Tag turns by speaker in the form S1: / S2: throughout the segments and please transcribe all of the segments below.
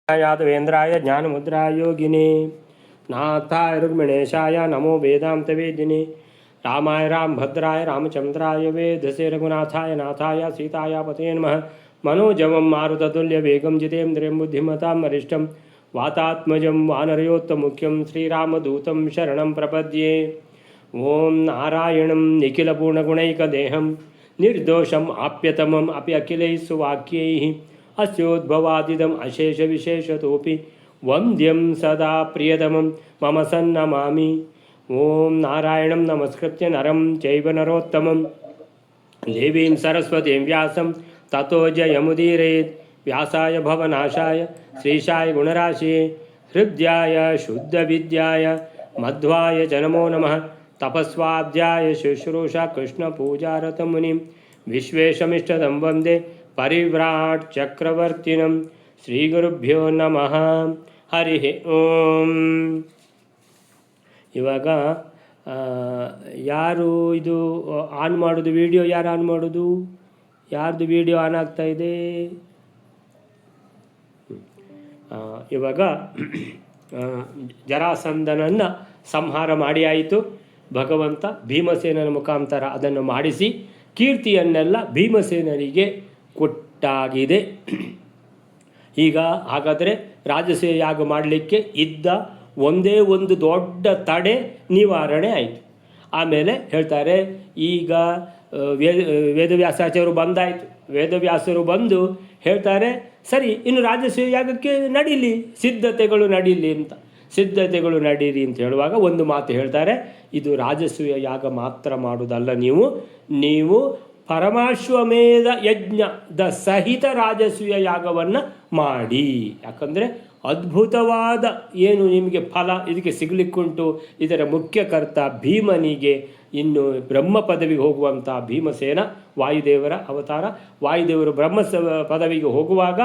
S1: यादवेन्द्राय ज्ञानमुद्राय योगिने नाथाय रुक्मिणेशाय नमो वेदान्तवेदिने रामाय रामभद्राय रामचन्द्राय वेधसे रघुनाथाय नाथाय सीताय पते नमः मनोजवं मारुततुल्यवेगं जितेन्द्रियं बुद्धिमतां वरिष्ठं वातात्मजं वानरयोत्तमुख्यं श्रीरामदूतं शरणं प्रपद्ये। ॐ नारायणं निखिलपूर्णगुणैकदेहं निर्दोषम् आप्यतमम् अपि अखिलैः सुवाक्यैः अस्योद्भवादिदम् अशेषविशेषतोऽपि वन्द्यं सदा प्रियतमं मम सन्नमामि। ॐ नारायणं नमस्कृत्य नरं चैव नरोत्तमं देवीं सरस्वतीं व्यासं ततो जयमुदीरयेत्। व्यासाय भवनाशाय श्रीशाय गुणराशिये हृद्याय शुद्धविद्याय मध्वाय च नमो नमः। तपस्वाध्याय शुश्रूषा कृष्णपूजारतमुनिं विश्वेशमिष्टदं वन्दे परिव्राट ಚಕ್ರವರ್ತಿನಂ ಶ್ರೀ ಗುರುಭ್ಯೋ ನಮಃ ಹರಿ ಓಂ. ಇವಾಗ ಯಾರು ಇದು ಆನ್ ಮಾಡೋದು ವಿಡಿಯೋ? ಯಾರು ಆನ್ ಮಾಡೋದು? ಯಾರ್ದು ವಿಡಿಯೋ ಆನ್ ಆಗ್ತಾ ಇದೆ? ಇವಾಗ ಜರಾಸಂಧನನ್ನು ಸಂಹಾರ ಮಾಡಿ ಆಯಿತು. ಭಗವಂತ ಭೀಮಸೇನನ ಮುಖಾಂತರ ಅದನ್ನು ಮಾಡಿಸಿ ಕೀರ್ತಿಯನ್ನೆಲ್ಲ ಭೀಮಸೇನನಿಗೆ ಕೊಟ್ಟಾಗಿದೆ. ಈಗ ಹಾಗಾದರೆ ರಾಜಸೂಯ ಯಾಗ ಮಾಡಲಿಕ್ಕೆ ಇದ್ದ ಒಂದೇ ಒಂದು ದೊಡ್ಡ ತಡೆ ನಿವಾರಣೆ ಆಯಿತು. ಆಮೇಲೆ ಹೇಳ್ತಾರೆ, ಈಗ ವೇದವ್ಯಾಸಾಚಾರ್ಯರು ಬಂದಾಯಿತು. ವೇದವ್ಯಾಸರು ಬಂದು ಹೇಳ್ತಾರೆ, ಸರಿ ಇನ್ನು ರಾಜಸೂಯ ಯಾಗಕ್ಕೆ ನಡೀಲಿ, ಸಿದ್ಧತೆಗಳು ನಡೀಲಿ ಅಂತ. ಸಿದ್ಧತೆಗಳು ನಡೀರಿ ಅಂತ ಹೇಳುವಾಗ ಒಂದು ಮಾತು ಹೇಳ್ತಾರೆ, ಇದು ರಾಜಸೂಯ ಯಾಗ ಮಾತ್ರ ಮಾಡುವುದಲ್ಲ, ನೀವು ಪರಮಾಶ್ವಮೇಧ ಯಜ್ಞದ ಸಹಿತ ರಾಜಸೂಯ ಯಾಗವನ್ನು ಮಾಡಿ. ಯಾಕಂದರೆ ಅದ್ಭುತವಾದ ಏನು ನಿಮಗೆ ಫಲ ಇದಕ್ಕೆ ಸಿಗಲಿಕ್ಕುಂಟು. ಇದರ ಮುಖ್ಯಕರ್ತ ಭೀಮನಿಗೆ ಇನ್ನು ಬ್ರಹ್ಮ ಪದವಿಗೆ ಹೋಗುವಂಥ ಭೀಮಸೇನ ವಾಯುದೇವರ ಅವತಾರ. ವಾಯುದೇವರು ಬ್ರಹ್ಮ ಪದವಿಗೆ ಹೋಗುವಾಗ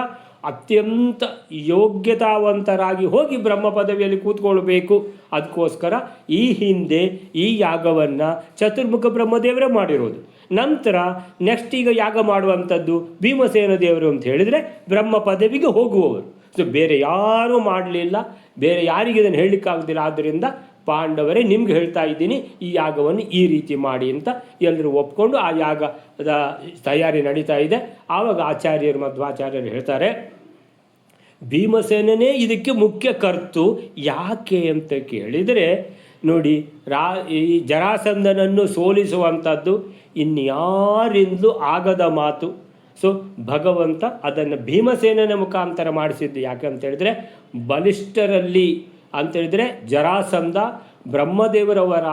S1: ಅತ್ಯಂತ ಯೋಗ್ಯತಾವಂತರಾಗಿ ಹೋಗಿ ಬ್ರಹ್ಮ ಪದವಿಯಲ್ಲಿ ಕೂತ್ಕೊಳ್ಬೇಕು. ಅದಕ್ಕೋಸ್ಕರ ಈ ಹಿಂದೆ ಈ ಯಾಗವನ್ನು ಚತುರ್ಮುಖ ಬ್ರಹ್ಮದೇವರೇ ಮಾಡಿರೋದು. ನಂತರ ನೆಕ್ಸ್ಟ್ ಈಗ ಯಾಗ ಮಾಡುವಂಥದ್ದು ಭೀಮಸೇನ ದೇವರು ಅಂತ ಹೇಳಿದರೆ ಬ್ರಹ್ಮ ಪದವಿಗೆ ಹೋಗುವವರು. ಸೊ ಬೇರೆ ಯಾರೂ ಮಾಡಲಿಲ್ಲ, ಬೇರೆ ಯಾರಿಗೆ ಇದನ್ನು ಹೇಳಲಿಕ್ಕಾಗೋದಿಲ್ಲ. ಆದ್ದರಿಂದ ಪಾಂಡವರೇ ನಿಮ್ಗೆ ಹೇಳ್ತಾ ಇದ್ದೀನಿ, ಈ ಯಾಗವನ್ನು ಈ ರೀತಿ ಮಾಡಿ ಅಂತ ಎಲ್ಲರೂ ಒಪ್ಕೊಂಡು ಆ ಯಾಗದ ತಯಾರಿ ನಡೀತಾ ಇದೆ. ಆವಾಗ ಆಚಾರ್ಯರು ಮಧ್ವಾಚಾರ್ಯರು ಹೇಳ್ತಾರೆ, ಭೀಮಸೇನನೇ ಇದಕ್ಕೆ ಮುಖ್ಯ ಕರ್ತು. ಯಾಕೆ ಅಂತ ಕೇಳಿದರೆ ನೋಡಿ, ಈ ಜರಾಸಂಧನನ್ನು ಸೋಲಿಸುವಂಥದ್ದು ಇನ್ಯಾರಿಂದಲೂ ಆಗದ ಮಾತು. ಸೊ ಭಗವಂತ ಅದನ್ನು ಭೀಮಸೇನನ ಮುಖಾಂತರ ಮಾಡಿಸಿದ್ದು. ಯಾಕೆ ಅಂತೇಳಿದರೆ ಬಲಿಷ್ಠರಲ್ಲಿ ಅಂತೇಳಿದರೆ ಜರಾಸಂಧ ಬ್ರಹ್ಮದೇವರ ವರ,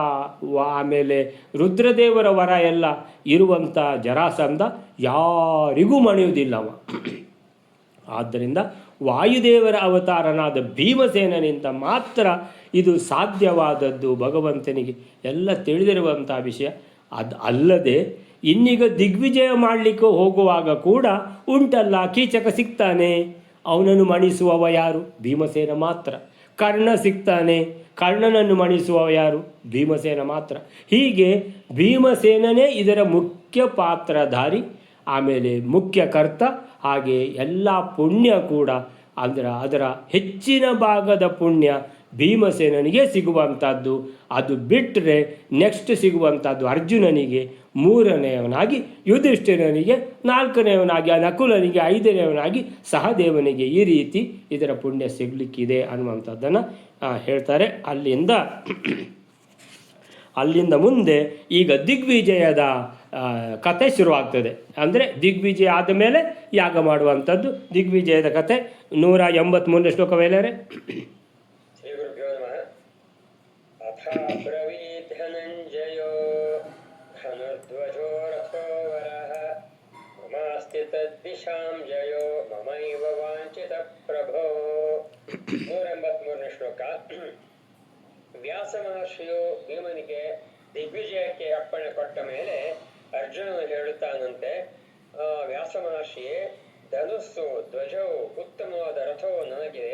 S1: ಆಮೇಲೆ ರುದ್ರದೇವರ ವರ ಎಲ್ಲ ಇರುವಂಥ ಜರಾಸಂಧ ಯಾರಿಗೂ ಮಣಿಯುವುದಿಲ್ಲವ. ಆದ್ದರಿಂದ ವಾಯುದೇವರ ಅವತಾರನಾದ ಭೀಮಸೇನನಿಂದ ಮಾತ್ರ ಇದು ಸಾಧ್ಯವಾದದ್ದು. ಭಗವಂತನಿಗೆ ಎಲ್ಲ ತಿಳಿದಿರುವಂಥ ವಿಷಯ. ಅದು ಅಲ್ಲದೆ ಇನ್ನೀಗ ದಿಗ್ವಿಜಯ ಮಾಡಲಿಕ್ಕೆ ಹೋಗುವಾಗ ಕೂಡ ಉಂಟಲ್ಲ, ಕೀಚಕ ಸಿಗ್ತಾನೆ, ಅವನನ್ನು ಮಣಿಸುವವ ಯಾರು? ಭೀಮಸೇನ ಮಾತ್ರ. ಕರ್ಣ ಸಿಗ್ತಾನೆ, ಕರ್ಣನನ್ನು ಮಣಿಸುವವ ಯಾರು? ಭೀಮಸೇನ ಮಾತ್ರ. ಹೀಗೆ ಭೀಮಸೇನನೇ ಇದರ ಮುಖ್ಯ ಪಾತ್ರಧಾರಿ, ಆಮೇಲೆ ಮುಖ್ಯ ಕರ್ತ. ಹಾಗೆ ಎಲ್ಲ ಪುಣ್ಯ ಕೂಡ ಅದರ ಹೆಚ್ಚಿನ ಭಾಗದ ಪುಣ್ಯ ಭೀಮಸೇನನಿಗೆ ಸಿಗುವಂಥದ್ದು. ಅದು ಬಿಟ್ಟರೆ ನೆಕ್ಸ್ಟ್ ಸಿಗುವಂಥದ್ದು ಅರ್ಜುನನಿಗೆ, ಮೂರನೆಯವನಾಗಿ ಯುಧಿಷ್ಠಿರನಿಗೆ, ನಾಲ್ಕನೆಯವನಾಗಿ ನಕುಲನಿಗೆ, ಐದನೆಯವನಾಗಿ ಸಹದೇವನಿಗೆ. ಈ ರೀತಿ ಇದರ ಪುಣ್ಯ ಸಿಗಲಿಕ್ಕಿದೆ ಅನ್ನುವಂಥದ್ದನ್ನು ಹೇಳ್ತಾರೆ. ಅಲ್ಲಿಂದ ಮುಂದೆ ಈಗ ದಿಗ್ವಿಜಯದ ಕತೆ ಶುರುವಾಗ್ತದೆ. ಅಂದರೆ ದಿಗ್ವಿಜಯ ಆದ ಮೇಲೆ ಯಾಗ ಮಾಡುವಂಥದ್ದು ದಿಗ್ವಿಜಯದ ಕತೆ. 183ನೇ ಶ್ಲೋಕವೇಲರೆ.
S2: ಶ್ರೀ ಗುರುಭ್ಯೋ ನಮಃ. ಅಥ ಬ್ರವೀತ್ ಧನಂಜಯೋ ಧನುರ್ಧ್ವಜೋ ರಥೋ ವರಃ ಮಮಾಸ್ತಿ ತದ್ದಿಶಾಂ ಜಯೋ ಮಮೈವ ವಾಂಛಿತ ಪ್ರಭೋ. 183ನೇ ಶ್ಲೋಕ. ವ್ಯಾಸ ಮಹರ್ಷಿಯು ಭೀಮನಿಗೆ ದಿಗ್ವಿಜಯಕ್ಕೆ ಅಪ್ಪಣೆ ಕೊಟ್ಟ ಮೇಲೆ ಅರ್ಜುನನು ಹೇಳುತ್ತಾನಂತೆ, ವ್ಯಾಸ ಮಹರ್ಷಿಯೇ, ಧನುಸ್ಸು ಧ್ವಜವು ಉತ್ತಮವಾದ ರಥವು ನನಗಿದೆ.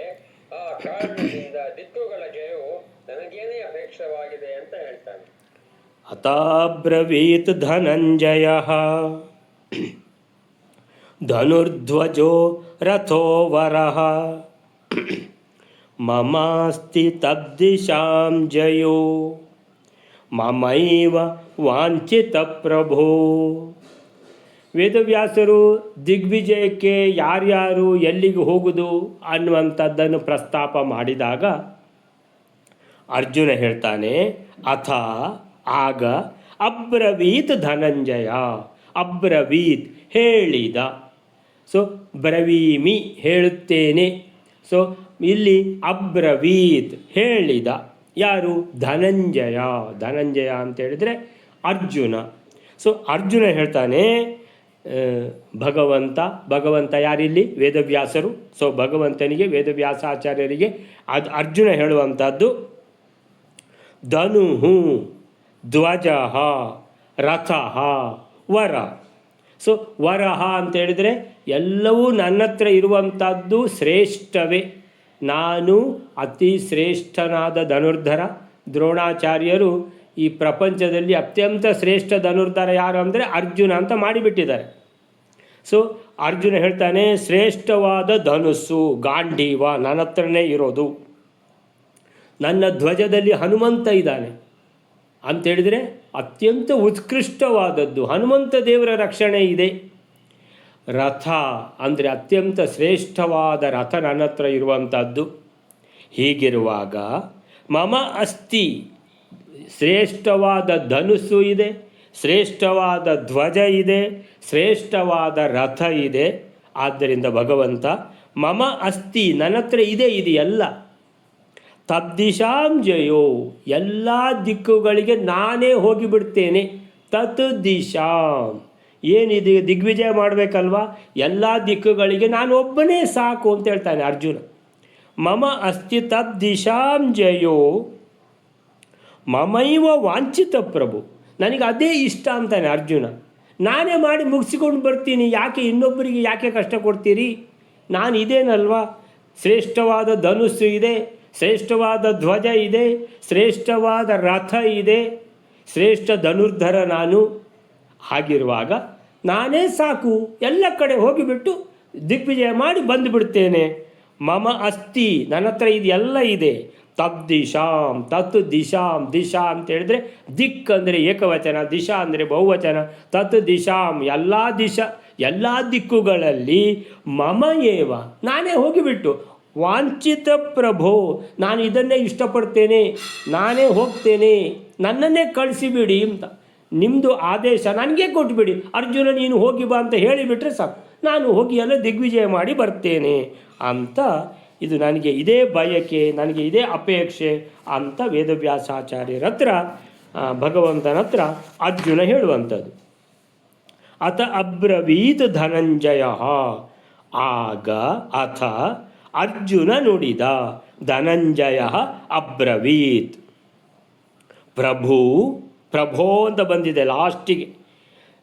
S2: ಆ ಕಾರಣದಿಂದ ದಿಕ್ಕುಗಳ ಜಯವು ನನಗೇನೇ ಅಪೇಕ್ಷವಾಗಿದೆ ಅಂತ ಹೇಳ್ತಾನೆ.
S1: ಅತಾಬ್ರವೀತ್ ಧನಂಜಯ ಧನುರ್ಧ್ವಜೋ ರಥೋ ವರಃ ಮಮಾಸ್ತಿ ತದ್ದಿಶಾಂ ಜಯೋ ಮಮೈವ ವಾಂಛಿತ ಪ್ರಭೋ. ವೇದವ್ಯಾಸರು ದಿಗ್ವಿಜಯಕ್ಕೆ ಯಾರ್ಯಾರು ಎಲ್ಲಿಗೆ ಹೋಗುವುದು ಅನ್ನುವಂಥದ್ದನ್ನು ಪ್ರಸ್ತಾಪ ಮಾಡಿದಾಗ ಅರ್ಜುನ ಹೇಳ್ತಾನೆ, ಅಥ ಆಗ ಅಬ್ರವೀತ್ ಧನಂಜಯ. ಅಬ್ರವೀತ್ ಹೇಳಿದ. ಸೊ ಬ್ರವೀಮಿ ಹೇಳುತ್ತೇನೆ. ಸೊ ಇಲ್ಲಿ ಅಬ್ರವೀತ್ ಹೇಳಿದ. ಯಾರು? ಧನಂಜಯ. ಧನಂಜಯ ಅಂತ ಹೇಳಿದರೆ ಅರ್ಜುನ. ಸೊ ಅರ್ಜುನ ಹೇಳ್ತಾನೆ ಭಗವಂತ ಯಾರಿಲ್ಲಿ? ವೇದವ್ಯಾಸರು. ಸೊ ಭಗವಂತನಿಗೆ, ವೇದವ್ಯಾಸಾಚಾರ್ಯರಿಗೆ ಅದು ಅರ್ಜುನ ಹೇಳುವಂಥದ್ದು, ಧನುಹು ಧ್ವಜ ರಥ ವರ. ಸೊ ವರಹ ಅಂತ ಹೇಳಿದರೆ ಎಲ್ಲವೂ ನನ್ನ ಹತ್ರ ಇರುವಂಥದ್ದು ಶ್ರೇಷ್ಠವೇ. ನಾನು ಅತಿ ಶ್ರೇಷ್ಠನಾದ ಧನುರ್ಧರ. ದ್ರೋಣಾಚಾರ್ಯರು ಈ ಪ್ರಪಂಚದಲ್ಲಿ ಅತ್ಯಂತ ಶ್ರೇಷ್ಠ ಧನುರ್ಧರ ಯಾರು ಅಂದರೆ ಅರ್ಜುನ ಅಂತ ಮಾಡಿಬಿಟ್ಟಿದ್ದಾರೆ. ಸೊ ಅರ್ಜುನ ಹೇಳ್ತಾನೆ, ಶ್ರೇಷ್ಠವಾದ ಧನುಸ್ಸು ಗಾಂಡೀವ ನನ್ನ ಹತ್ರನೇ ಇರೋದು. ನನ್ನ ಧ್ವಜದಲ್ಲಿ ಹನುಮಂತ ಇದ್ದಾನೆ ಅಂಥೇಳಿದರೆ ಅತ್ಯಂತ ಉತ್ಕೃಷ್ಟವಾದದ್ದು ಹನುಮಂತ ದೇವರ ರಕ್ಷಣೆ ಇದೆ. ರಥ ಅಂದರೆ ಅತ್ಯಂತ ಶ್ರೇಷ್ಠವಾದ ರಥ ನನ್ನ ಹತ್ರ ಇರುವಂಥದ್ದು. ಹೀಗಿರುವಾಗ ಮಮ ಅಸ್ತಿ, ಶ್ರೇಷ್ಠವಾದ ಧನುಸ್ಸು ಇದೆ, ಶ್ರೇಷ್ಠವಾದ ಧ್ವಜ ಇದೆ, ಶ್ರೇಷ್ಠವಾದ ರಥ ಇದೆ. ಆದ್ದರಿಂದ ಭಗವಂತ ಮಮ ಅಸ್ತಿ ನನ್ನ ಹತ್ರ ಇದೆ, ಇದೆಯಲ್ಲ. ತದ್ದಿಶಾಂ ಜಯೋ ಎಲ್ಲ ದಿಕ್ಕುಗಳಿಗೆ ನಾನೇ ಹೋಗಿಬಿಡ್ತೇನೆ. ತತ್ ದಿಶಾಂ ಏನಿದೆ ದಿಗ್ವಿಜಯ ಮಾಡಬೇಕಲ್ವಾ, ಎಲ್ಲ ದಿಕ್ಕುಗಳಿಗೆ ನಾನು ಒಬ್ಬನೇ ಸಾಕು ಅಂತ ಹೇಳ್ತಾನೆ ಅರ್ಜುನ. ಮಮ ಅಸ್ತಿ ತದ್ದಿಶಾಂ ಜಯೋ ಮಮೈವ ವಾಂಛಿತ ಪ್ರಭು. ನನಗೆ ಅದೇ ಇಷ್ಟ ಅಂತಾನೆ ಅರ್ಜುನ. ನಾನೇ ಮಾಡಿ ಮುಗಿಸಿಕೊಂಡು ಬರ್ತೀನಿ, ಯಾಕೆ ಇನ್ನೊಬ್ಬರಿಗೆ ಯಾಕೆ ಕಷ್ಟ ಕೊಡ್ತೀರಿ? ನಾನು ಇದೇನಲ್ವಾ, ಶ್ರೇಷ್ಠವಾದ ಧನುಸ್ಸು ಇದೆ, ಶ್ರೇಷ್ಠವಾದ ಧ್ವಜ ಇದೆ, ಶ್ರೇಷ್ಠವಾದ ರಥ ಇದೆ, ಶ್ರೇಷ್ಠ ಧನುರ್ಧರ ನಾನು. ಹಾಗಿರುವಾಗ ನಾನೇ ಸಾಕು, ಎಲ್ಲ ಕಡೆ ಹೋಗಿಬಿಟ್ಟು ದಿಗ್ವಿಜಯ ಮಾಡಿ ಬಂದುಬಿಡ್ತೇನೆ. ಮಮ ಅಸ್ತಿ ನನ್ನ ಹತ್ರ ಇದೆಲ್ಲ ಇದೆ. ತದ್ದಿಶಾಂ ತತ್ ದಿಶಾಂ. ದಿಶಾ ಅಂತ ಹೇಳಿದ್ರೆ ದಿಕ್ ಅಂದರೆ ಏಕವಚನ, ದಿಶಾ ಅಂದರೆ ಬಹುವಚನ. ತತ್ ದಿಶಾಂ ಎಲ್ಲ ದಿಕ್ಕುಗಳಲ್ಲಿ ಮಮ ಏವ ನಾನೇ ಹೋಗಿಬಿಟ್ಟು ವಾಂಛಿತ ಪ್ರಭೋ ನಾನು ಇದನ್ನೇ ಇಷ್ಟಪಡ್ತೇನೆ, ನಾನೇ ಹೋಗ್ತೇನೆ, ನನ್ನನ್ನೇ ಕಳಿಸಿಬಿಡಿ ಅಂತ ನಿಮ್ಮದು ಆದೇಶ ನನಗೆ ಕೊಟ್ಟುಬಿಡಿ. ಅರ್ಜುನ ನೀನು ಹೋಗಿ ಬಾ ಅಂತ ಹೇಳಿಬಿಟ್ರೆ ಸಾಕು, ನಾನು ಹೋಗಿ ಎಲ್ಲ ದಿಗ್ವಿಜಯ ಮಾಡಿ ಬರ್ತೇನೆ ಅಂತ. ಇದು ನನಗೆ ಇದೇ ಬಯಕೆ, ನನಗೆ ಇದೇ ಅಪೇಕ್ಷೆ ಅಂತ ವೇದವ್ಯಾಸಾಚಾರ್ಯರ ಹತ್ರ, ಭಗವಂತನ ಹತ್ರ ಅರ್ಜುನ ಹೇಳುವಂಥದ್ದು. ಅಥ ಅಬ್ರವೀತ್ ಧನಂಜಯ. ಆಗ ಅಥ ಅರ್ಜುನ ನುಡಿದ, ಧನಂಜಯ ಅಬ್ರವೀತ್. ಪ್ರಭೋ ಅಂತ ಬಂದಿದೆ ಲಾಸ್ಟಿಗೆ.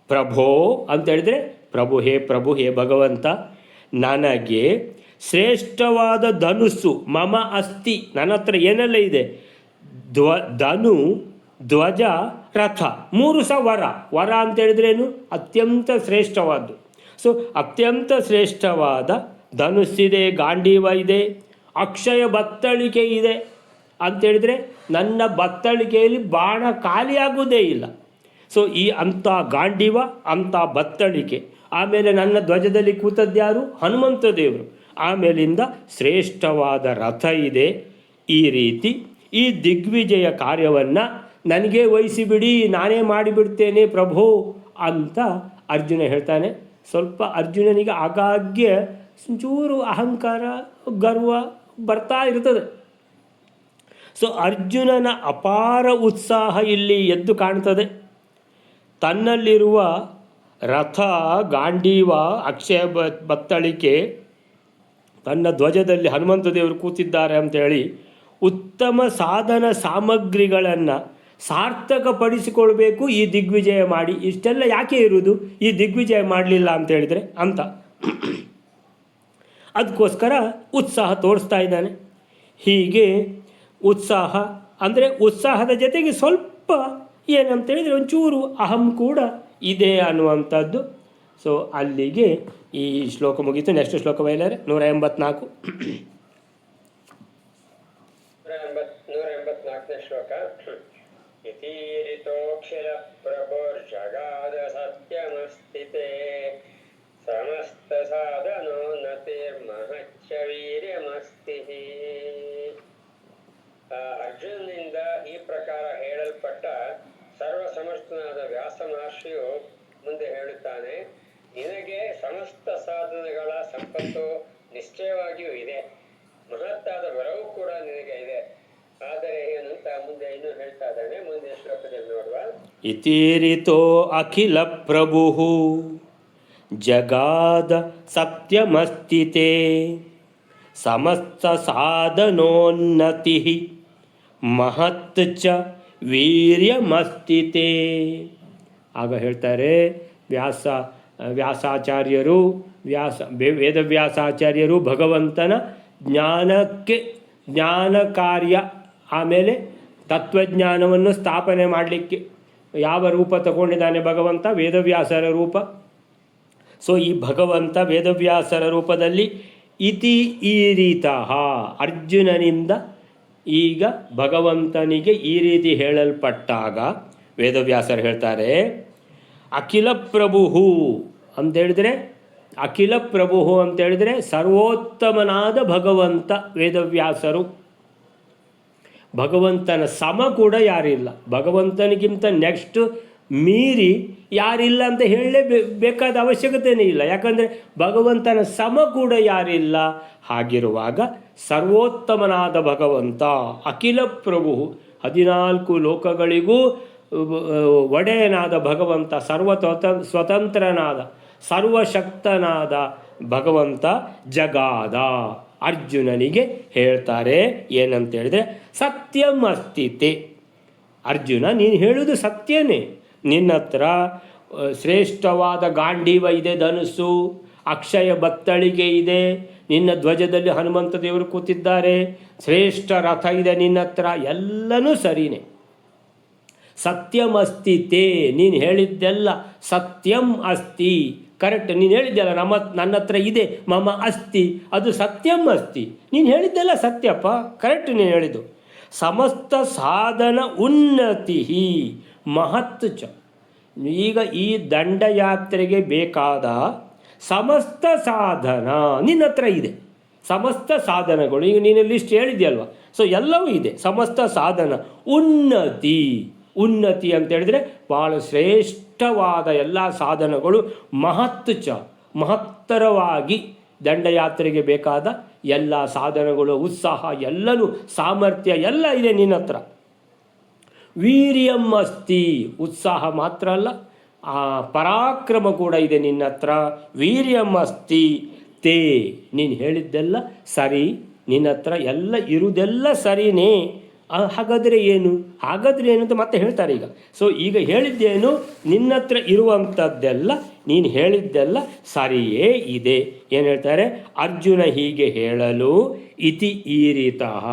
S1: ಪ್ರಭೋ ಅಂತ ಹೇಳಿದರೆ ಪ್ರಭು ಹೇ ಭಗವಂತ, ನನಗೆ ಶ್ರೇಷ್ಠವಾದ ಧನುಸ್ಸು ಮಮ ಅಸ್ತಿ ನನ್ನ ಹತ್ರ ಏನೆಲ್ಲ ಇದೆ, ಧನು ಧ್ವಜ ರಥ, ಮೂರು ಸಹ ವರ ಅಂತ ಹೇಳಿದ್ರೇನು, ಅತ್ಯಂತ ಶ್ರೇಷ್ಠವಾದ್ದು. ಸೊ ಅತ್ಯಂತ ಶ್ರೇಷ್ಠವಾದ ಧನುಸ್ಸಿದೆ, ಗಾಂಡೀವ ಇದೆ, ಅಕ್ಷಯ ಬತ್ತಳಿಕೆ ಇದೆ ಅಂಥೇಳಿದರೆ ನನ್ನ ಬತ್ತಳಿಕೆಯಲ್ಲಿ ಬಾಣ ಖಾಲಿಯಾಗುವುದೇ ಇಲ್ಲ. ಸೊ ಈ ಅಂಥ ಗಾಂಡೀವ, ಅಂಥ ಬತ್ತಳಿಕೆ, ಆಮೇಲೆ ನನ್ನ ಧ್ವಜದಲ್ಲಿ ಕೂತದ್ಯಾರು, ಹನುಮಂತ ದೇವರು, ಆಮೇಲಿಂದ ಶ್ರೇಷ್ಠವಾದ ರಥ ಇದೆ. ಈ ರೀತಿ ಈ ದಿಗ್ವಿಜಯ ಕಾರ್ಯವನ್ನು ನನಗೆ ವಹಿಸಿಬಿಡಿ, ನಾನೇ ಮಾಡಿಬಿಡ್ತೇನೆ ಪ್ರಭು ಅಂತ ಅರ್ಜುನ ಹೇಳ್ತಾನೆ. ಸ್ವಲ್ಪ ಅರ್ಜುನನಿಗೆ ಆಗಾಗ್ಗೆ ಚೂರು ಅಹಂಕಾರ ಗರ್ವ ಬರ್ತಾ ಇರ್ತದೆ. ಸೊ ಅರ್ಜುನನ ಅಪಾರ ಉತ್ಸಾಹ ಇಲ್ಲಿ ಎದ್ದು ಕಾಣ್ತದೆ. ತನ್ನಲ್ಲಿರುವ ರಥ, ಗಾಂಡೀವ, ಅಕ್ಷಯ ಬತ್ತಳಿಕೆ, ತನ್ನ ಧ್ವಜದಲ್ಲಿ ಹನುಮಂತ ದೇವರು ಕೂತಿದ್ದಾರೆ ಅಂಥೇಳಿ ಉತ್ತಮ ಸಾಧನ ಸಾಮಗ್ರಿಗಳನ್ನು ಸಾರ್ಥಕಪಡಿಸಿಕೊಳ್ಬೇಕು ಈ ದಿಗ್ವಿಜಯ ಮಾಡಿ. ಇಷ್ಟೆಲ್ಲ ಯಾಕೆ ಇರುವುದು, ಈ ದಿಗ್ವಿಜಯ ಮಾಡಲಿಲ್ಲ ಅಂತೇಳಿದರೆ ಅಂತ. ಅದಕ್ಕೋಸ್ಕರ ಉತ್ಸಾಹ ತೋರಿಸ್ತಾ ಇದ್ದಾನೆ. ಹೀಗೆ ಉತ್ಸಾಹ ಅಂದರೆ ಉತ್ಸಾಹದ ಜೊತೆಗೆ ಸ್ವಲ್ಪ ಏನಂತೇಳಿದರೆ ಒಂಚೂರು ಅಹಂ ಕೂಡ ಇದೆ ಅನ್ನುವಂಥದ್ದು. ಸೊ ಅಲ್ಲಿಗೆ ಈ ಶ್ಲೋಕ ಮುಗೀತು. ನೆಕ್ಸ್ಟ್ ಶ್ಲೋಕ ಬಯಲಾರೆ 184.
S2: 184ನೇ ಶ್ಲೋಕ. ಇತೀರಿತೋಕ್ಷಿಲ ಪ್ರಭುರ್ಜಗಾದ ಸತ್ಯಮಸ್ತಿತೆ ಸಮಸ್ತ ಸಾಧನೋನ್ನತಿರ್ಮಹಚ್ಚ ವೀರ್ಯಮಸ್ತಿ. ಅರ್ಜುನನಿಂದ ಈ ಪ್ರಕಾರ ಹೇಳಲ್ಪಟ್ಟ ಸರ್ವಸಮರ್ಥನಾದ ವ್ಯಾಸ ಮಹರ್ಷಿಯು ಮುಂದೆ ಹೇಳುತ್ತಾನೆ, ನಿನಗೆ ಸಮಸ್ತ ಸಾಧನಗಳ ಸಂಪತ್ತು ನಿಶ್ಚಯವಾಗಿಯೂ ಇದೆ, ಮಹತ್ತಾದ ಬಲವೂ ಕೂಡ ನಿನಗೆ ಇದೆ. ಆದರೆ ಏನಂತ ಮುಂದೆ ಇನ್ನೂ ಹೇಳ್ತಾ ಇದ್ದಾನೆ, ಮುಂದಿನ ಶ್ಲೋಕದಲ್ಲಿ ನೋಡುವ.
S1: ಇತೀರಿತೋ ಅಖಿಲ ಪ್ರಭು ಜಗಾದ ಸತ್ಯಮಸ್ತಿತೆ ಸಮಸ್ತ ಸಾಧನೋನ್ನತಿ ಮಹತ್ ಚ ವೀರ್ಯಮಸ್ತಿತೆ. ಆಗ ಹೇಳ್ತಾರೆ ವ್ಯಾಸಾಚಾರ್ಯರು ವೇದವ್ಯಾಸಾಚಾರ್ಯರು ಭಗವಂತನ ಜ್ಞಾನ ಕಾರ್ಯ, ಆಮೇಲೆ ತತ್ವಜ್ಞಾನವನ್ನು ಸ್ಥಾಪನೆ ಮಾಡಲಿಕ್ಕೆ ಯಾವ ರೂಪ ತಗೊಂಡಿದ್ದಾನೆ ಭಗವಂತ? ವೇದವ್ಯಾಸರ ರೂಪ. ಸೊ ಈ ಭಗವಂತ ವೇದವ್ಯಾಸರ ರೂಪದಲ್ಲಿ ಇತಿ ಈ ರೀತಃ ಅರ್ಜುನನಿಂದ ಈಗ ಭಗವಂತನಿಗೆ ಈ ರೀತಿ ಹೇಳಲ್ಪಟ್ಟಾಗ ವೇದವ್ಯಾಸರು ಹೇಳ್ತಾರೆ, ಅಖಿಲ ಪ್ರಭು ಅಂತೇಳಿದರೆ, ಅಖಿಲ ಪ್ರಭು ಅಂತೇಳಿದರೆ ಸರ್ವೋತ್ತಮನಾದ ಭಗವಂತ ವೇದವ್ಯಾಸರು. ಭಗವಂತನ ಸಮ ಕೂಡ ಯಾರಿಲ್ಲ, ಭಗವಂತನಿಗಿಂತ ನೆಕ್ಸ್ಟ್ ಮೀರಿ ಯಾರಿಲ್ಲ ಅಂತ ಹೇಳಲೇಬೇಕಾದ ಅವಶ್ಯಕತೆಯೇ ಇಲ್ಲ. ಯಾಕಂದರೆ ಭಗವಂತನ ಸಮ ಕೂಡ ಯಾರಿಲ್ಲ. ಹಾಗಿರುವಾಗ ಸರ್ವೋತ್ತಮನಾದ ಭಗವಂತ ಅಖಿಲ ಪ್ರಭು, 14 ಲೋಕಗಳಿಗೂ ಒಡೆಯನಾದ ಭಗವಂತ, ಸ್ವತಂತ್ರನಾದ ಸರ್ವಶಕ್ತನಾದ ಭಗವಂತ ಜಗಾದ ಅರ್ಜುನನಿಗೆ ಹೇಳ್ತಾರೆ ಏನಂತೇಳಿದರೆ, ಸತ್ಯಂ ಅಸ್ತಿತೆ. ಅರ್ಜುನ, ನೀನು ಹೇಳುವುದು ಸತ್ಯನೇ. ನಿನ್ನ ಹತ್ರ ಶ್ರೇಷ್ಠವಾದ ಗಾಂಡೀವ ಇದೆ, ಧನುಸ್ಸು, ಅಕ್ಷಯ ಬತ್ತಳಿಗೆ ಇದೆ, ನಿನ್ನ ಧ್ವಜದಲ್ಲಿ ಹನುಮಂತ ದೇವರು ಕೂತಿದ್ದಾರೆ, ಶ್ರೇಷ್ಠ ರಥ ಇದೆ ನಿನ್ನ ಹತ್ರ, ಎಲ್ಲನೂ ಸರಿನೇ. ಸತ್ಯಂ ಅಸ್ತಿತೆ, ನೀನು ಹೇಳಿದ್ದೆಲ್ಲ ಸತ್ಯಂ ಅಸ್ತಿ, ಕರೆಕ್ಟ್. ನೀನು ಹೇಳಿದ್ದೆಲ್ಲ ನನ್ನ ಹತ್ರ ಇದೆ, ಮಮ ಅಸ್ತಿ, ಅದು ಸತ್ಯಂ ಅಸ್ತಿ. ನೀನು ಹೇಳಿದ್ದೆಲ್ಲ ಸತ್ಯಪ್ಪ, ಕರೆಕ್ಟ್ ನೀನು ಹೇಳಿದ್ದು. ಸಮಸ್ತ ಸಾಧನ ಉನ್ನತಿ ಮಹತ್ ಚ. ಈಗ ಈ ದಂಡಯಾತ್ರೆಗೆ ಬೇಕಾದ ಸಮಸ್ತ ಸಾಧನ ನಿನ್ನ ಹತ್ರ ಇದೆ. ಸಮಸ್ತ ಸಾಧನಗಳು ಈಗ ನೀನು ಲಿಸ್ಟ್ ಹೇಳಿದೆಯಲ್ವ, ಸೊ ಎಲ್ಲವೂ ಇದೆ. ಸಮಸ್ತ ಸಾಧನ ಉನ್ನತಿ ಅಂತ ಹೇಳಿದರೆ ಭಾಳ ಶ್ರೇಷ್ಠವಾದ ಎಲ್ಲ ಸಾಧನಗಳು ಮಹತ್ ಚ, ಮಹತ್ತರವಾಗಿ ದಂಡಯಾತ್ರೆಗೆ ಬೇಕಾದ ಎಲ್ಲ ಸಾಧನಗಳು, ಉತ್ಸಾಹ, ಎಲ್ಲನೂ ಸಾಮರ್ಥ್ಯ ಎಲ್ಲ ಇದೆ ನಿನ್ನ ಹತ್ರ. ವೀರ್ಯಂ ಅಸ್ತಿ, ಉತ್ಸಾಹ ಮಾತ್ರ ಅಲ್ಲ, ಪರಾಕ್ರಮ ಕೂಡ ಇದೆ ನಿನ್ನ ಹತ್ರ. ವೀರ್ಯಂ ಅಸ್ತಿ ತೇ, ನೀನು ಹೇಳಿದ್ದೆಲ್ಲ ಸರಿ, ನಿನ್ನ ಹತ್ರ ಎಲ್ಲ ಇರುವುದೆಲ್ಲ ಸರಿನೇ. ಹಾಗಾದರೆ ಏನು ಅಂತ ಮತ್ತೆ ಹೇಳ್ತಾರೆ ಈಗ. ಸೊ ಈಗ ಹೇಳಿದ್ದೇನು, ನಿನ್ನ ಹತ್ರ ಇರುವಂಥದ್ದೆಲ್ಲ, ನೀನು ಹೇಳಿದ್ದೆಲ್ಲ ಸರಿಯೇ ಇದೆ. ಏನು ಹೇಳ್ತಾರೆ? ಅರ್ಜುನ ಹೀಗೆ ಹೇಳಲು ಇತಿ ಈ ರೀತಃ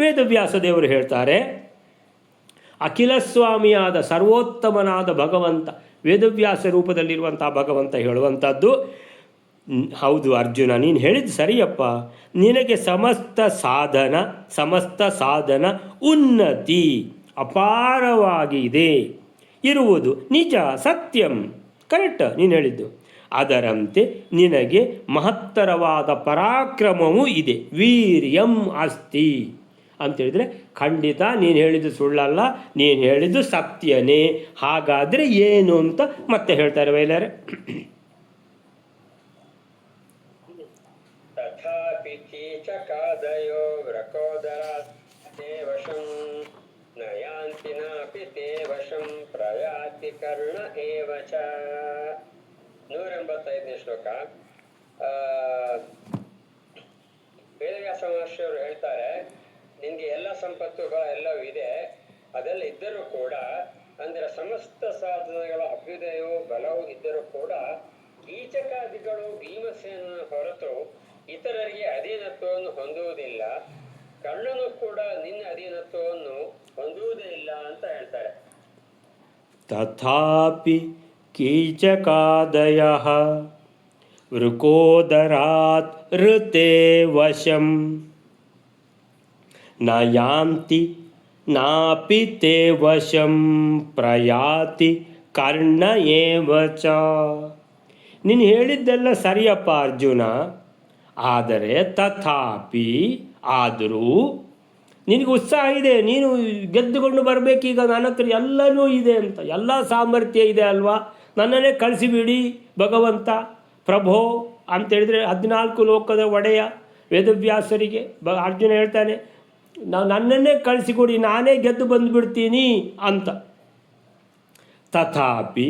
S1: ವೇದವ್ಯಾಸ ದೇವರು ಹೇಳ್ತಾರೆ, ಅಖಿಲ ಸ್ವಾಮಿಯಾದ ಸರ್ವೋತ್ತಮನಾದ ಭಗವಂತ, ವೇದವ್ಯಾಸ ರೂಪದಲ್ಲಿರುವಂಥ ಭಗವಂತ ಹೇಳುವಂಥದ್ದು, ಹೌದು ಅರ್ಜುನ, ನೀನು ಹೇಳಿದ್ದು ಸರಿಯಪ್ಪ. ನಿನಗೆ ಸಮಸ್ತ ಸಾಧನ ಉನ್ನತಿ ಅಪಾರವಾಗಿದೆ ಇರುವುದು ನಿಜ, ಸತ್ಯಂ, ಕರೆಕ್ಟ್ ನೀನು ಹೇಳಿದ್ದು. ಅದರಂತೆ ನಿನಗೆ ಮಹತ್ತರವಾದ ಪರಾಕ್ರಮವೂ ಇದೆ. ವೀರ್ಯಂ ಅಸ್ತಿ ಅಂತೇಳಿದರೆ ಖಂಡಿತ ನೀನು ಹೇಳಿದ್ದು ಸುಳ್ಳಲ್ಲ, ನೀನು ಹೇಳಿದ್ದು ಸತ್ಯನೇ. ಹಾಗಾದರೆ ಏನು ಅಂತ ಮತ್ತೆ ಹೇಳ್ತಾರೆ ವೈಲಾರೆ.
S2: ತಥಾಪಿ ಕೀಚಕಾದಯೋ ವ್ರಕೋದರಾಸ್ತೆ ವಶಂ ನಯಾಂತಿ ನಾಪಿ ತೇ ವಶಂ ಪ್ರಯಾತಿ ಕರ್ಣ ಏವ ಚ. 185ನೇ ಶ್ಲೋಕ. ವೇದವ್ಯಾಸ ಮಹರ್ಷಿಯವರು ಹೇಳ್ತಾರೆ, ನಿನಗೆ ಎಲ್ಲ ಸಂಪತ್ತುಗಳು ಎಲ್ಲವೂ ಇದೆ, ಅದೆಲ್ಲ ಇದ್ದರೂ ಕೂಡ, ಅಂದರೆ ಸಮಸ್ತ ಸಾಧನಗಳ ಅಭ್ಯುದಯವೂ ಬಲವೂ ಇದ್ದರೂ ಕೂಡ, ಕೀಚಕಾದಿಗಳು ಭೀಮಸೇನ ಹೊರತು ಇತರರಿಗೆ ಅಧೀನತ್ವವನ್ನು ಹೊಂದುವುದಿಲ್ಲ, ಕರ್ಣನು ಕೂಡ ನಿನ್ನ ಅಧೀನತ್ವವನ್ನು ಹೊಂದುವುದೇ ಇಲ್ಲ ಅಂತ ಹೇಳ್ತಾರೆ.
S1: ತಥಾಪಿ ಕೀಚಕಾದಯಃ ವೃಕೋದರಾತ್ ಋತೆ ವಶಂ ನ ಯಾಂತಿ ನಾಪಿ ತೇ ವಶಂ ಪ್ರಯಾತಿ ಕರ್ಣ ಏವ ಚ. ನೀನು ಹೇಳಿದ್ದೆಲ್ಲ ಸರಿಯಪ್ಪ ಅರ್ಜುನ, ಆದರೆ ತಥಾಪಿ ಆದರೂ ನಿನಗೆ ಉತ್ಸಾಹ ಇದೆ, ನೀನು ಗೆದ್ದುಕೊಂಡು ಬರಬೇಕೀಗ, ನನ್ನ ಹತ್ರ ಎಲ್ಲನೂ ಇದೆ ಅಂತ, ಎಲ್ಲ ಸಾಮರ್ಥ್ಯ ಇದೆ ಅಲ್ವಾ, ನನ್ನನ್ನೇ ಕಳಿಸಿಬಿಡಿ ಭಗವಂತ ಪ್ರಭೋ ಅಂತೇಳಿದರೆ 14 ಲೋಕದ ಒಡೆಯ ವೇದವ್ಯಾಸರಿಗೆ ಅರ್ಜುನ ಹೇಳ್ತಾನೆ, ನನ್ನನ್ನೇ ಕಳಿಸಿಕೊಡಿ, ನಾನೇ ಗೆದ್ದು ಬಂದುಬಿಡ್ತೀನಿ ಅಂತ. ತಥಾಪಿ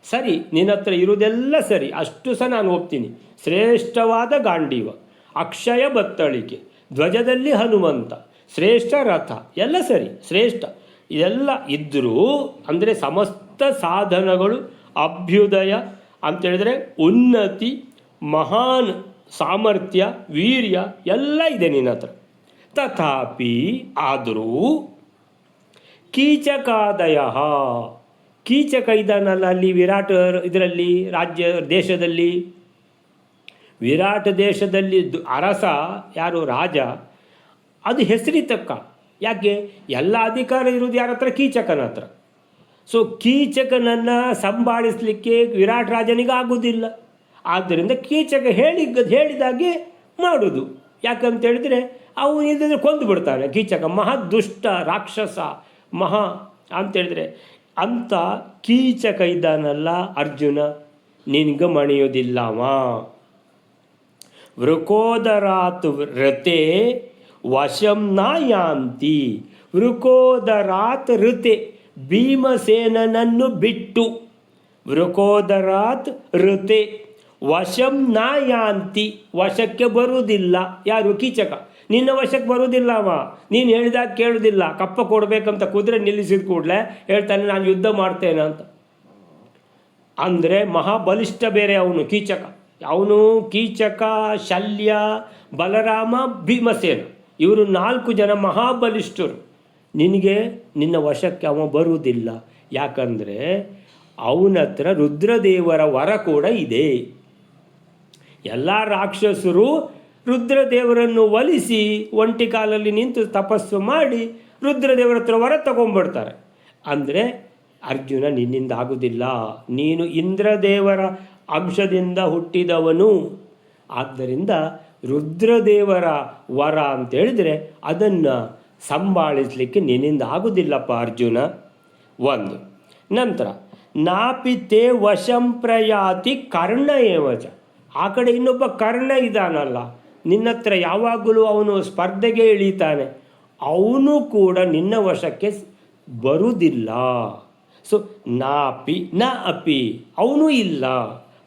S1: ಸರಿ, ನಿನ್ನ ಹತ್ರ ಇರುವುದೆಲ್ಲ ಸರಿ, ಅಷ್ಟು ಸಹ ನಾನು ಒಪ್ತೀನಿ. ಶ್ರೇಷ್ಠವಾದ ಗಾಂಡೀವ, ಅಕ್ಷಯ ಬತ್ತಳಿಕೆ, ಧ್ವಜದಲ್ಲಿ ಹನುಮಂತ, ಶ್ರೇಷ್ಠ ರಥ, ಎಲ್ಲ ಸರಿ, ಶ್ರೇಷ್ಠ ಇದೆಲ್ಲ ಇದ್ದರೂ ಅಂದರೆ ಸಮಸ್ತ ಸಾಧನಗಳು, ಅಭ್ಯುದಯ ಅಂತೇಳಿದರೆ ಉನ್ನತಿ, ಮಹಾನ್ ಸಾಮರ್ಥ್ಯ, ವೀರ್ಯ ಎಲ್ಲ ಇದೆ ನಿನ್ನ ಹತ್ರ. ತಥಾಪಿ ಆದರೂ ಕೀಚಕಾದಯ, ಕೀಚಕ ಇದ್ದಾನಲ್ಲ ಅಲ್ಲಿ ವಿರಾಟ್ ಇದರಲ್ಲಿ ರಾಜ್ಯ ದೇಶದಲ್ಲಿ, ವಿರಾಟ್ ದೇಶದಲ್ಲಿ ಅರಸ ಯಾರು ರಾಜ, ಅದು ಹೆಸರಿತಕ್ಕ. ಯಾಕೆ? ಎಲ್ಲ ಅಧಿಕಾರ ಇರೋದು ಯಾರ ಹತ್ರ? ಕೀಚಕನ ಹತ್ರ. ಸೊ ಕೀಚಕನನ್ನು ಸಂಭಾಳಿಸಲಿಕ್ಕೆ ವಿರಾಟ್ ರಾಜನಿಗೆ ಆಗೋದಿಲ್ಲ. ಆದ್ದರಿಂದ ಕೀಚಕ ಹೇಳಿದಾಗೆ ಮಾಡೋದು. ಯಾಕಂತೇಳಿದರೆ ಅವನು ಇಲ್ಲದ್ರೆ ಕೊಂದು ಬಿಡ್ತಾನೆ. ಕೀಚಕ ಮಹಾ ದುಷ್ಟ ರಾಕ್ಷಸ, ಮಹಾ ಅಂತೇಳಿದರೆ ಅಂಥ ಕೀಚಕ ಇದ್ದಾನಲ್ಲ ಅರ್ಜುನ, ನಿನಗೆ ಮಣಿಯೋದಿಲ್ಲವ. ವೃಕೋದರಾತ್ ರತೆ ವಶಂ ನ ಯಾಂತಿ. ವೃಕೋದರಾತ್ ಋತೆ, ಭೀಮಸೇನನನ್ನು ಬಿಟ್ಟು, ವೃಕೋದರಾತ್ ಋತೆ ವಶಂ ನ ಯಾಂತಿ, ವಶಕ್ಕೆ ಬರುವುದಿಲ್ಲ. ಯಾರು? ಕೀಚಕ. ನಿನ್ನ ವಶಕ್ಕೆ ಬರುವುದಿಲ್ಲ ಅವ, ನೀನು ಹೇಳಿದಾಗ ಕೇಳುವುದಿಲ್ಲ. ಕಪ್ಪ ಕೊಡಬೇಕಂತ ಕುದುರೆ ನಿಲ್ಲಿಸಿದ ಕೂಡಲೇ ಹೇಳ್ತಾನೆ ನಾನು ಯುದ್ಧ ಮಾಡ್ತೇನೆ ಅಂತ. ಅಂದರೆ ಮಹಾಬಲಿಷ್ಠ ಬೇರೆ ಅವನು ಕೀಚಕ. ಅವನು ಕೀಚಕ, ಶಲ್ಯ, ಬಲರಾಮ, ಭೀಮಸೇನ, ಇವರು 4 ಜನ ಮಹಾಬಲಿಷ್ಠರು. ನಿನಗೆ ನಿನ್ನ ವಶಕ್ಕೆ ಅವ ಬರುವುದಿಲ್ಲ. ಯಾಕಂದರೆ ಅವನ ಹತ್ರ ರುದ್ರದೇವರ ವರ ಕೂಡ ಇದೆ. ಎಲ್ಲ ರಾಕ್ಷಸರು ರುದ್ರದೇವರನ್ನು ಒಲಿಸಿ ಒಂಟಿ ಕಾಲಲ್ಲಿ ನಿಂತು ತಪಸ್ಸು ಮಾಡಿ ರುದ್ರದೇವರ ಹತ್ರ ವರ ತಗೊಂಡ್ಬಿಡ್ತಾರೆ. ಅಂದರೆ ಅರ್ಜುನ ನಿನ್ನಿಂದ ಆಗುವುದಿಲ್ಲ, ನೀನು ಇಂದ್ರದೇವರ ಅಂಶದಿಂದ ಹುಟ್ಟಿದವನು. ಆದ್ದರಿಂದ ರುದ್ರದೇವರ ವರ ಅಂತೇಳಿದರೆ ಅದನ್ನು ಸಂಭಾಳಿಸಲಿಕ್ಕೆ ನಿನ್ನಿಂದ ಆಗುವುದಿಲ್ಲಪ್ಪ ಅರ್ಜುನ. ಒಂದು ನಂತರ ನಾಪಿ ತೇ ವಶಂ ಪ್ರಯಾತಿ ಕರ್ಣ ಏವಚ. ಆ ಕಡೆ ಇನ್ನೊಬ್ಬ ಕರ್ಣ ಇದ್ದಾನಲ್ಲ, ನಿನ್ನ ಹತ್ರ ಯಾವಾಗಲೂ ಅವನು ಸ್ಪರ್ಧೆಗೆ ಇಳಿತಾನೆ, ಅವನು ಕೂಡ ನಿನ್ನ ವಶಕ್ಕೆ ಬರುವುದಿಲ್ಲ. ಸೊ ನಾಪಿ ನ ಅಪಿ, ಅವನು ಇಲ್ಲ.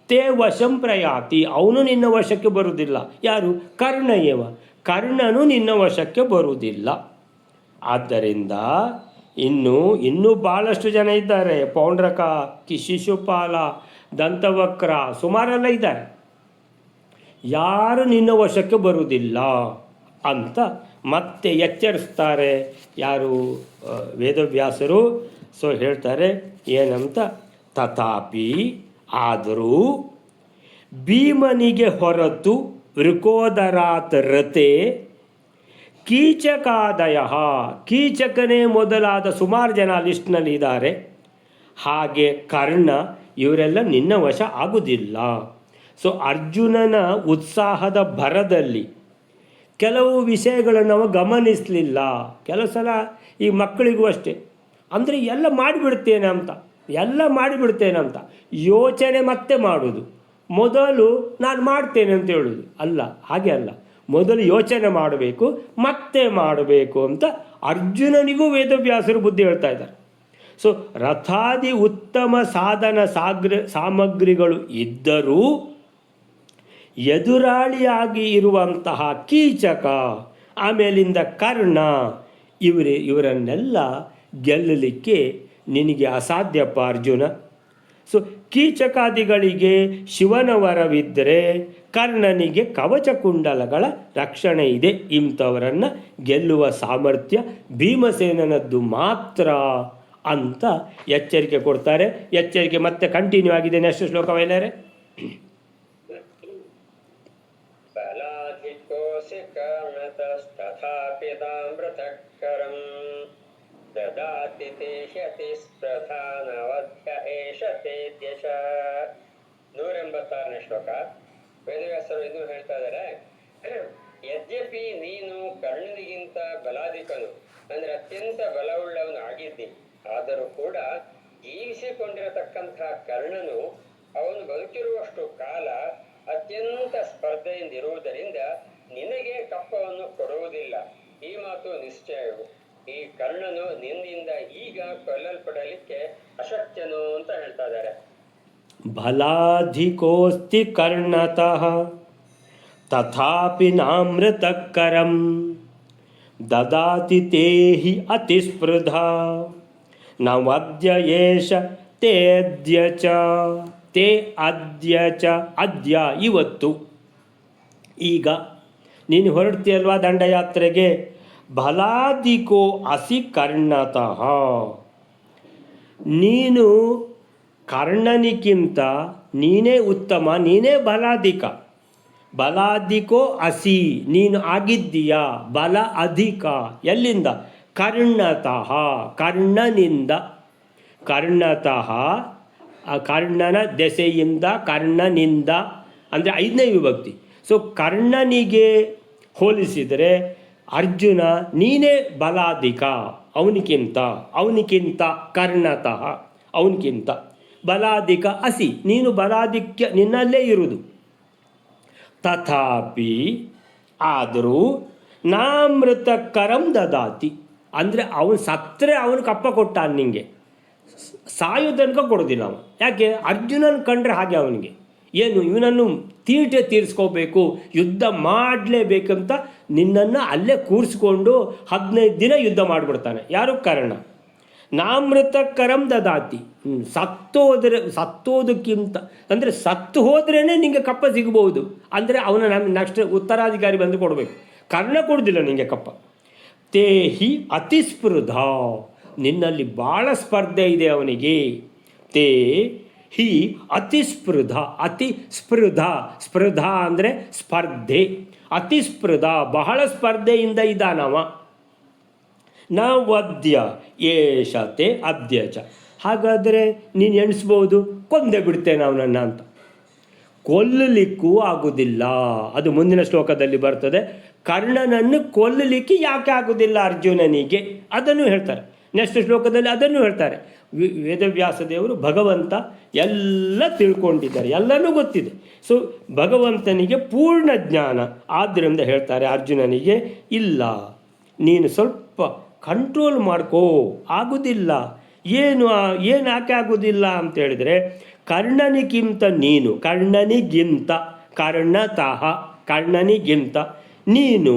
S1: ತೇ ವಶಂ ಪ್ರಯಾತಿ, ಅವನು ನಿನ್ನ ವಶಕ್ಕೆ ಬರುವುದಿಲ್ಲ. ಯಾರು? ಕರ್ಣ ಏವ, ಕರ್ಣನು ನಿನ್ನ ವಶಕ್ಕೆ ಬರುವುದಿಲ್ಲ. ಆದ್ದರಿಂದ ಇನ್ನೂ ಭಾಳಷ್ಟು ಜನ ಇದ್ದಾರೆ. ಪೌಂಡ್ರಕ, ಶಿಶುಪಾಲ, ದಂತವಕ್ರ, ಸುಮಾರೆಲ್ಲ ಇದ್ದಾರೆ. ಯಾರು ನಿನ್ನ ವಶಕ್ಕೆ ಬರುವುದಿಲ್ಲ ಅಂತ ಮತ್ತೆ ಎಚ್ಚರಿಸ್ತಾರೆ ಯಾರು? ವೇದವ್ಯಾಸರು. ಸೊ ಹೇಳ್ತಾರೆ ಏನಂತ, ತಥಾಪಿ ಆದರೂ ಭೀಮನಿಗೆ ಹೊರತು ವೃಕೋದರಾತ್ ರತೆ ಕೀಚಕಾದಯ, ಕೀಚಕನೇ ಮೊದಲಾದ ಸುಮಾರು ಜನ ಲಿಸ್ಟ್ನಲ್ಲಿ ಇದ್ದಾರೆ. ಹಾಗೆ ಕರ್ಣ, ಇವರೆಲ್ಲ ನಿನ್ನ ವಶ ಆಗುವುದಿಲ್ಲ. ಸೊ ಅರ್ಜುನನ ಉತ್ಸಾಹದ ಭರದಲ್ಲಿ ಕೆಲವು ವಿಷಯಗಳನ್ನು ನಾವು ಗಮನಿಸಲಿಲ್ಲ. ಕೆಲವು ಸಲ ಈ ಮಕ್ಕಳಿಗೂ ಅಷ್ಟೇ, ಅಂದರೆ ಎಲ್ಲ ಮಾಡಿಬಿಡ್ತೇನೆ ಅಂತ ಯೋಚನೆ ಮತ್ತೆ ಮಾಡೋದು. ಮೊದಲು ನಾನು ಮಾಡ್ತೇನೆ ಅಂತ ಹೇಳೋದು ಅಲ್ಲ, ಹಾಗೆ ಅಲ್ಲ. ಮೊದಲು ಯೋಚನೆ ಮಾಡಬೇಕು, ಮತ್ತೆ ಮಾಡಬೇಕು ಅಂತ ಅರ್ಜುನನಿಗೂ ವೇದವ್ಯಾಸರು ಬುದ್ಧಿ ಹೇಳ್ತಾ ಇದ್ದಾರೆ. ಸೊ ರಥಾದಿ ಉತ್ತಮ ಸಾಧನ ಸಾಮಗ್ರಿಗಳು ಇದ್ದರೂ ಎದುರಾಳಿಯಾಗಿ ಇರುವಂತಹ ಕೀಚಕ, ಆಮೇಲಿಂದ ಕರ್ಣ, ಇವರನ್ನೆಲ್ಲ ಗೆಲ್ಲಲಿಕ್ಕೆ ನಿನಗೆ ಅಸಾಧ್ಯಪ್ಪ ಅರ್ಜುನ. ಸೊ ಕೀಚಕಾದಿಗಳಿಗೆ ಶಿವನ ವರವಿದ್ದರೆ ಕರ್ಣನಿಗೆ ಕವಚ ಕುಂಡಲಗಳ ರಕ್ಷಣೆ ಇದೆ. ಇಂಥವರನ್ನು ಗೆಲ್ಲುವ ಸಾಮರ್ಥ್ಯ ಭೀಮಸೇನನದ್ದು ಮಾತ್ರ ಅಂತ ಎಚ್ಚರಿಕೆ ಕೊಡ್ತಾರೆ. ಎಚ್ಚರಿಕೆ ಮತ್ತೆ ಕಂಟಿನ್ಯೂ ಆಗಿದೆ. ನೆಕ್ಸ್ಟ್ ಶ್ಲೋಕ ವೈಲಾರೆ.
S2: ಬಲಾಧಿಕೋಸಿ ಕರ್ಣತಸ್ತಥಾ ತಥಾಪಿ ತಾಮ್ರತಃಕರಂ ದದಾತಿ ತೇ ಶತಿ ಸ್ಪ್ರಧಾನವಧ್ಯ ಏಷ ತೇದ್ಯಶ. 186ನೇ ಶ್ಲೋಕ. ವೇದವ್ಯಾಸರು ಇನ್ನೂ ಹೇಳ್ತಾ ಇದ್ದಾರೆ, ಯದ್ಯಪಿ ನೀನು ಕರ್ಣನಿಗಿಂತ ಬಲಾಧಿಕನು ಅಂದ್ರೆ ಅತ್ಯಂತ ಬಲವುಳ್ಳವನು ಆಗಿದ್ದಿ, ಆದರೂ ಕೂಡ ಜೀವಿಸಿಕೊಂಡಿರತಕ್ಕಂತಹ ಕರ್ಣನು ಅವನು ಬದುಕಿರುವಷ್ಟು ಕಾಲ ಅತ್ಯಂತ ಸ್ಪರ್ಧೆಯಿಂದಿರುವುದರಿಂದ ನಿನಗೆ ಕಪ್ಪವನ್ನು ಕೊಡುವುದಿಲ್ಲ. ಈ ಮಾತು ನಿಶ್ಚಯವು. ಈ ಕರ್ಣನು ನಿನ್ನಿಂದ ಈಗ ಕೊಲ್ಲಲ್ಪಡಲಿಕ್ಕೆ ಅಶಕ್ಯನು ಅಂತ ಹೇಳ್ತಾ ಇದ್ದಾರೆ.
S1: ಬಲಾಧಿಕೋಸ್ತಿ ಕರ್ಣತಃ ತಥಾಪಿ ನಾಮೃತಕರಂ ದದಾತಿ ತೇಹಿ ಅತಿಸ್ಪೃಧಾ ನವದ್ಯ ಏಷ ತೇದ್ಯ ಚ ತೇ ಅದ್ಯ ಚ ಅದ್ಯ ಇವತ್ತು. ಈಗ ನೀನು ಹೊರಡ್ತೀಯಲ್ವಾ ದಂಡಯಾತ್ರೆಗೆ, ಬಲಾಧಿಕೋ ಅಸಿ ಕರ್ಣತಃ, ನೀನು ಕರ್ಣನಿಗಿಂತ ನೀನೇ ಉತ್ತಮ, ನೀನೇ ಬಲಾಧಿಕ. ಬಲಾಧಿಕೋ ಅಸಿ, ನೀನು ಆಗಿದ್ದೀಯಾ ಬಲ ಅಧಿಕ. ಎಲ್ಲಿಂದ? ಕರ್ಣತಃ, ಕರ್ಣನಿಂದ. ಕರ್ಣತಃ ಕರ್ಣನ ದೆಸೆಯಿಂದ, ಕರ್ಣನಿಂದ ಅಂದರೆ 5ನೇ ವಿಭಕ್ತಿ. ಸೊ ಕರ್ಣನಿಗೆ ಹೋಲಿಸಿದರೆ ಅರ್ಜುನ ನೀನೇ ಬಲಾಧಿಕ, ಅವನಿಗಿಂತ ಕರ್ಣತಃ, ಅವನಿಗಿಂತ ಬಲಾಧಿಕ ಅಸಿ, ನೀನು ಬಲಾಧಿಕ್ಯ ನಿನ್ನಲ್ಲೇ ಇರುವುದು. ತಥಾಪಿ ಆದರೂ ನಾಮೃತಕರಂ ದದಾತಿ, ಅಂದರೆ ಅವನು ಸತ್ತರೆ ಅವನು ಕಪ್ಪ ಕೊಟ್ಟಾನ, ನಿಂಗೆ ಸಾಯೋ ತನಕ ಕೊಡೋದಿಲ್ಲ ಅವನು. ಯಾಕೆ? ಅರ್ಜುನನ ಕಂಡ್ರೆ ಹಾಗೆ ಅವನಿಗೆ ಏನು, ಇವನನ್ನು ತೀಟೆ ತೀರಿಸ್ಕೋಬೇಕು, ಯುದ್ಧ ಮಾಡಲೇಬೇಕಂತ ನಿನ್ನನ್ನು ಅಲ್ಲೇ ಕೂರಿಸ್ಕೊಂಡು 15 ದಿನ ಯುದ್ಧ ಮಾಡಿಬಿಡ್ತಾನೆ. ಯಾರು? ಕರ್ಣ. ನಾಮೃತಕರಂ ದದಾತಿ, ಸತ್ತೋದಕ್ಕಿಂತ ಅಂದರೆ ಸತ್ತು ಹೋದ್ರೇ ನಿಮಗೆ ಕಪ್ಪ ಸಿಗಬಹುದು. ಅಂದರೆ ಅವನ ನೆಕ್ಸ್ಟ್ ಉತ್ತರಾಧಿಕಾರಿ ಬಂದು ಕೊಡಬೇಕು. ಕರ್ಣ ಕೊಡೋದಿಲ್ಲ ನಿಮಗೆ ಕಪ್ಪ. ತೇಹಿ ಅತಿಸ್ಪೃಧಾ, ನಿನ್ನಲ್ಲಿ ಭಾಳ ಸ್ಪರ್ಧೆ ಇದೆ ಅವನಿಗೆ. ತೇ ಹಿ ಅತಿಸ್ಪೃಧಾ, ಅತಿಸ್ಪೃಧಾ, ಸ್ಪೃಧಾ ಅಂದರೆ ಸ್ಪರ್ಧೆ, ಅತಿಸ್ಪೃಧಾ ಬಹಳ ಸ್ಪರ್ಧೆಯಿಂದ ಇದ್ದಾನವ. ನ ವದ್ಯ ಏಷತೆ ಅದ್ಯ ಚ, ಹಾಗಾದರೆ ನೀನು ಎಣಿಸ್ಬೋದು ಕೊಂದೇ ಬಿಡ್ತೇನೆ ಅವನನ್ನು ಅಂತ. ಕೊಲ್ಲಲಿಕ್ಕೂ ಆಗುವುದಿಲ್ಲ, ಅದು ಮುಂದಿನ ಶ್ಲೋಕದಲ್ಲಿ ಬರ್ತದೆ. ಕರ್ಣನನ್ನು ಕೊಲ್ಲಲಿಕ್ಕೆ ಯಾಕೆ ಆಗುವುದಿಲ್ಲ ಅರ್ಜುನನಿಗೆ, ಅದನ್ನು ಹೇಳ್ತಾರೆ. ನೆಕ್ಸ್ಟ್ ಶ್ಲೋಕದಲ್ಲಿ ಅದನ್ನು ಹೇಳ್ತಾರೆ. ವೇದವ್ಯಾಸ ದೇವರು ಭಗವಂತ ಎಲ್ಲ ತಿಳ್ಕೊಂಡಿದ್ದಾರೆ, ಎಲ್ಲನೂ ಗೊತ್ತಿದೆ. ಸೊ ಭಗವಂತನಿಗೆ ಪೂರ್ಣ ಜ್ಞಾನ. ಆದ್ದರಿಂದ ಹೇಳ್ತಾರೆ ಅರ್ಜುನನಿಗೆ, ಇಲ್ಲ ನೀನು ಸ್ವಲ್ಪ ಕಂಟ್ರೋಲ್ ಮಾಡ್ಕೋ, ಆಗುವುದಿಲ್ಲ. ಏನು ಯಾಕೆ ಆಗೋದಿಲ್ಲ ಅಂತ ಹೇಳಿದರೆ, ಕರ್ಣನಿಗಿಂತ ನೀನು, ಕರ್ಣನಿಗಿಂತ, ಕರ್ಣತಃ ಕರ್ಣನಿಗಿಂತ ನೀನು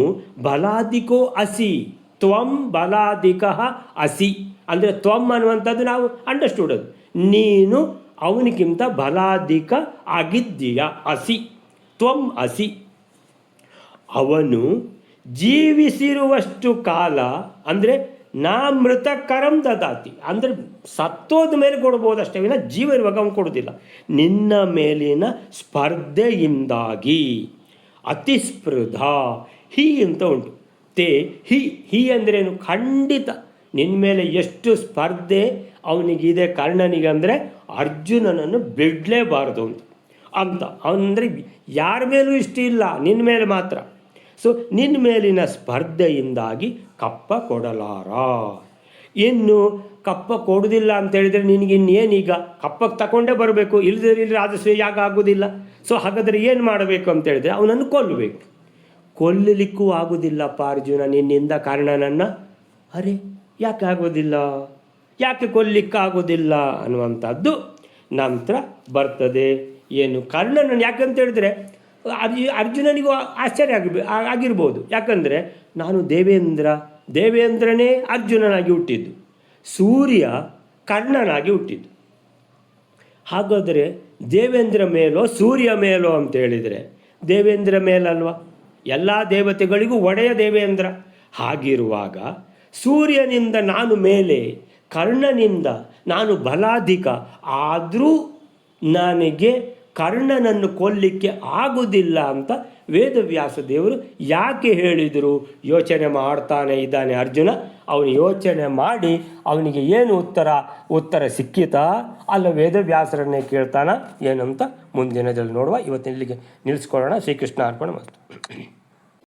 S1: ಬಲಾಧಿಕೋ ಅಸಿ, ತ್ವಂ ಬಲಾಧಿಕ ಅಸಿ. ಅಂದರೆ ತ್ವಂ ಅನ್ನುವಂಥದ್ದು ನಾವು ಅಂಡರ್ಸ್ಟುಡ್, ಅದು ನೀನು ಅವನಿಗಿಂತ ಬಲಾಧಿಕ ಆಗಿದ್ದೀಯ. ಅಸಿ, ತ್ವಂ ಅಸಿ. ಅವನು ಜೀವಿಸಿರುವಷ್ಟು ಕಾಲ ಅಂದರೆ ನಾಮೃತಕರಂ ದದಾತಿ, ಅಂದರೆ ಸತ್ತೋದ ಮೇಲೆ ಕೊಡ್ಬೋದು ಅಷ್ಟೇ ವಿನ ಜೀವ ಇರುವಾಗ ಅವನು ಕೊಡೋದಿಲ್ಲ. ನಿನ್ನ ಮೇಲಿನ ಸ್ಪರ್ಧೆಯಿಂದಾಗಿ ಅತಿಸ್ಪೃಧಾ, ಹಿ ಅಂತ ಉಂಟು. ತೇ ಹಿ ಅಂದ್ರೇನು? ಖಂಡಿತ ನಿನ್ನ ಮೇಲೆ ಎಷ್ಟು ಸ್ಪರ್ಧೆ ಅವನಿಗಿದೆ ಕರ್ಣನಿಗೆ ಅಂದರೆ ಅರ್ಜುನನನ್ನು ಬಿಡಲೇಬಾರ್ದು ಅಂತ ಅಂದರೆ ಯಾರ ಮೇಲೂ ಇಷ್ಟ ಇಲ್ಲ, ನಿನ್ನ ಮೇಲೆ ಮಾತ್ರ. ಸೊ ನಿನ್ನ ಮೇಲಿನ ಸ್ಪರ್ಧೆಯಿಂದಾಗಿ ಕಪ್ಪ ಕೊಡಲಾರ. ಇನ್ನು ಕಪ್ಪ ಕೊಡೋದಿಲ್ಲ ಅಂತೇಳಿದರೆ ನಿನಗೆ ಇನ್ನೇನೀಗ ಕಪ್ಪಕ್ಕೆ ತಗೊಂಡೇ ಬರಬೇಕು, ಇಲ್ಲದ್ರೆ ಇಲ್ಲಿ ರಾಜಸೂಯ ಯಾಗ ಆಗೋದಿಲ್ಲ. ಸೊ ಹಾಗಾದರೆ ಏನು ಮಾಡಬೇಕು ಅಂತೇಳಿದರೆ ಅವನನ್ನು ಕೊಲ್ಲಬೇಕು. ಕೊಲ್ಲಲಿಕ್ಕೂ ಆಗೋದಿಲ್ಲಪ್ಪ ಅರ್ಜುನ ನಿನ್ನಿಂದ ಕರ್ಣನನ್ನು. ಅರೆ ಯಾಕೆ ಆಗೋದಿಲ್ಲ, ಯಾಕೆ ಕೊಲ್ಲಿಕ್ಕಾಗೋದಿಲ್ಲ ಅನ್ನುವಂಥದ್ದು ನಂತರ ಬರ್ತದೆ. ಏನು ಕರ್ಣನನ್ನು ಯಾಕಂತ ಹೇಳಿದ್ರೆ ಅರ್ಜುನನಿಗೂ ಆಶ್ಚರ್ಯ ಆಗಿರ್ಬೋದು. ಯಾಕಂದರೆ ನಾನು ದೇವೇಂದ್ರನೇ ಅರ್ಜುನನಾಗಿ ಹುಟ್ಟಿದ್ದು, ಸೂರ್ಯ ಕರ್ಣನಾಗಿ ಹುಟ್ಟಿದ್ದು. ಹಾಗಾದರೆ ದೇವೇಂದ್ರ ಮೇಲೋ ಸೂರ್ಯ ಮೇಲೋ ಅಂತ ಹೇಳಿದರೆ ದೇವೇಂದ್ರ ಮೇಲಲ್ವ, ಎಲ್ಲ ದೇವತೆಗಳಿಗೂ ಒಡೆಯ ದೇವೇಂದ್ರ. ಹಾಗಿರುವಾಗ ಸೂರ್ಯನಿಂದ ನಾನು ಮೇಲೆ, ಕರ್ಣನಿಂದ ನಾನು ಬಲಾಧಿಕ, ಆದರೂ ನನಗೆ ಕರ್ಣನನ್ನು ಕೊಲ್ಲಿಕ್ಕೆ ಆಗುವುದಿಲ್ಲ ಅಂತ ವೇದವ್ಯಾಸ ದೇವರು ಯಾಕೆ ಹೇಳಿದರು? ಯೋಚನೆ ಮಾಡ್ತಾನೆ ಇದ್ದಾನೆ ಅರ್ಜುನ. ಅವನು ಯೋಚನೆ ಮಾಡಿ ಅವನಿಗೆ ಏನು ಉತ್ತರ ಸಿಕ್ಕಿತಾ ಅಲ್ಲ ವೇದವ್ಯಾಸರನ್ನೇ ಕೇಳ್ತಾನ ಏನಂತ ಮುಂದಿನದಲ್ಲಿ ನೋಡುವ. ಇವತ್ತಿನ ಇಲ್ಲಿಗೆ ನಿಲ್ಲಿಸ್ಕೊಳ್ಳೋಣ. ಶ್ರೀಕೃಷ್ಣ ಅರ್ಪಣ ಮಸ್ತು.